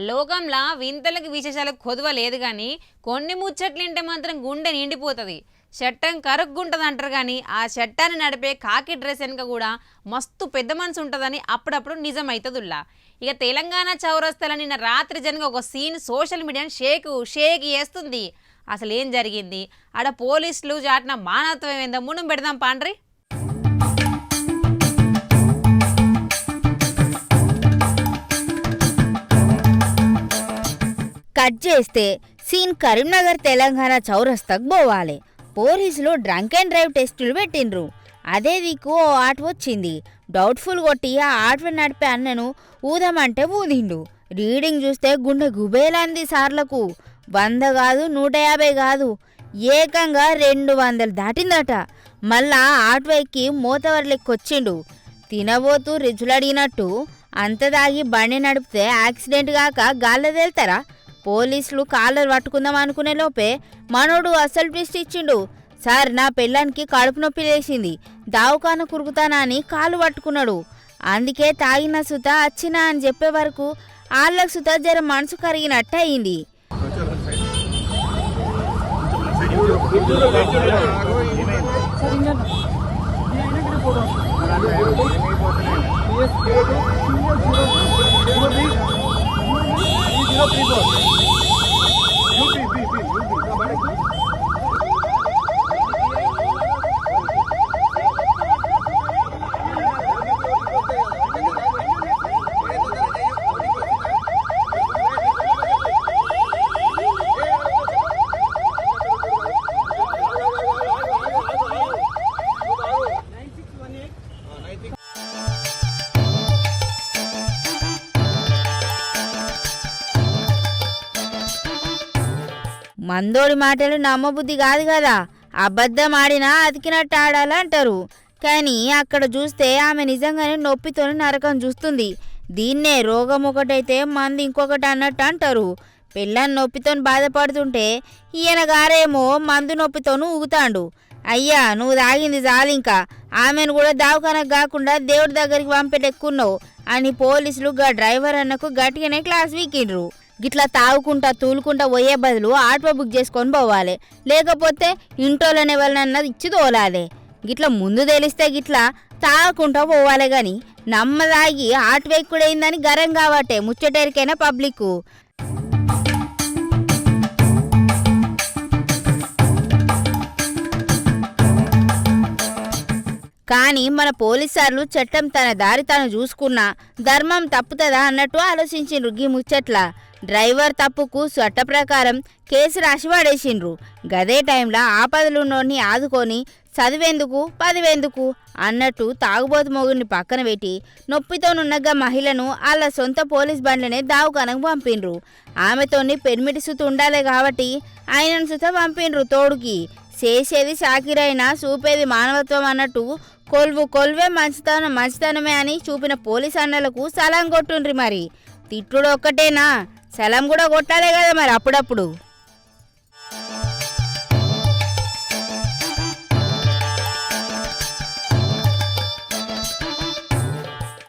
లోకంలా వింతలకు విశేషాలకు కొదువ లేదు కానీ కొన్ని ముచ్చట్లింటే మాత్రం గుండె నిండిపోతుంది. చట్టం కరుగ్గుంటుంది అంటారు కానీ ఆ చట్టాన్ని నడిపే కాకి డ్రెస్ వెనుక కూడా మస్తు పెద్ద మనసు ఉంటుందని అప్పుడప్పుడు నిజమవుతుందిలా. ఇక తెలంగాణ చౌరస్తాలో నిన్న రాత్రి జరిగిన ఒక సీన్ సోషల్ మీడియాని షేక్ చేస్తుంది. అసలు ఏం జరిగింది, ఆడ పోలీసులు చాటిన మానవత్వం ఏందో మునం పెడదాం పాండ్రి. కట్ చేస్తే సీన్ కరీంనగర్ తెలంగాణ చౌరస్తాకు పోవాలి. పోలీసులు డ్రంక్ అండ్ డ్రైవ్ టెస్టులు పెట్టిండ్రు. అదే దిక్కు ఓ ఆటో వచ్చింది. డౌట్ఫుల్ కొట్టి ఆ ఆటో నడిపే అన్నను ఊదమంటే ఊదిండు. రీడింగ్ చూస్తే గుండె గుబేలాంది సార్లకు. 100 కాదు 150 కాదు, ఏకంగా 200 దాటిందట. మళ్ళా ఆటో ఎక్కి మోతవర్లెక్కొచ్చిండు. తినబోతూ రిజులడిగినట్టు అంత దాగి బండి నడిపితే యాక్సిడెంట్ కాక గాల్లో తేల్తారా? పోలీసులు కాలర్ పట్టుకుందాం అనుకునే లోపే మనోడు అసలు ట్విస్ట్ ఇచ్చిండు. సార్, నా పెళ్ళానికి కడుపు నొప్పి లేచింది, దావకాన కురుకుతానా అని కాలు పట్టుకున్నాడు. అందుకే తాగిన సుత వచ్చినా అని చెప్పే వరకు ఆళ్ళకు సుత జర మనసు కరిగినట్టు అయింది. మందోడి మాటలు నమ్మబుద్ధి కాదు కదా, అబద్ధం ఆడినా అతికినట్టు ఆడాలంటారు. కానీ అక్కడ చూస్తే ఆమె నిజంగానే నొప్పితో నరకం చూస్తుంది. దీన్నే రోగం ఒకటైతే మంది ఇంకొకటి అన్నట్టు అంటారు. పిల్లని నొప్పితో బాధపడుతుంటే ఈయన గారేమో మందు నొప్పితోనూ ఊగుతాండు. అయ్యా, నువ్వు తాగింది చాలింకా, ఆమెను కూడా దావకానకు కాకుండా దేవుడి దగ్గరికి పంపేటెక్కున్నావు అని పోలీసులు డ్రైవర్ అన్నకు గట్టిగానే క్లాస్ వీకిండ్రు. గిట్లా తాగుకుంటా తూలుకుంటా పోయే బదులు ఆటో బుక్ చేసుకొని పోవాలి, లేకపోతే ఇంట్లోనే వాళ్ళనన్నది ఇచ్చి తోలాలి. గిట్లా ముందు తెలిస్తే గిట్లా తాగకుండా పోవాలి కానీ నమ్మదాగి ఆటో ఎక్కుడైందని గరం కాబట్టే ముచ్చటేరికైనా పబ్లిక్. కానీ మన పోలీసార్లు చట్టం తన దారి తాను చూసుకున్నా ధర్మం తప్పుతుందా అన్నట్టు ఆలోచించిండ్రు. గీ ముచ్చట్ల డ్రైవర్ తప్పుకు చట్ట ప్రకారం కేసు రాసి పడేసిండ్రు. గదే టైంలో ఆపదలున్నోడిని ఆదుకొని చదివేందుకు పదివేందుకు అన్నట్టు తాగుబోతు మొగుడిని పక్కన పెట్టి నొప్పితోనున్నగా మహిళను వాళ్ళ సొంత పోలీస్ బండ్లనే దావకానకు పంపిండ్రు. ఆమెతోని పెర్మిట్ సుత ఉండాలి కాబట్టి ఆయనను సుత పంపిండ్రు తోడుకి. చేసేది షాకిరైనా చూపేది మానవత్వం అన్నట్టు కొల్వే మంచితనమే అని చూపిన పోలీస్ అన్నలకు సలాం కొట్టుండ్రి. మరి తిట్టుడు ఒక్కటేనా, సలాం కూడా కొట్టాలే కదా మరి అప్పుడప్పుడు.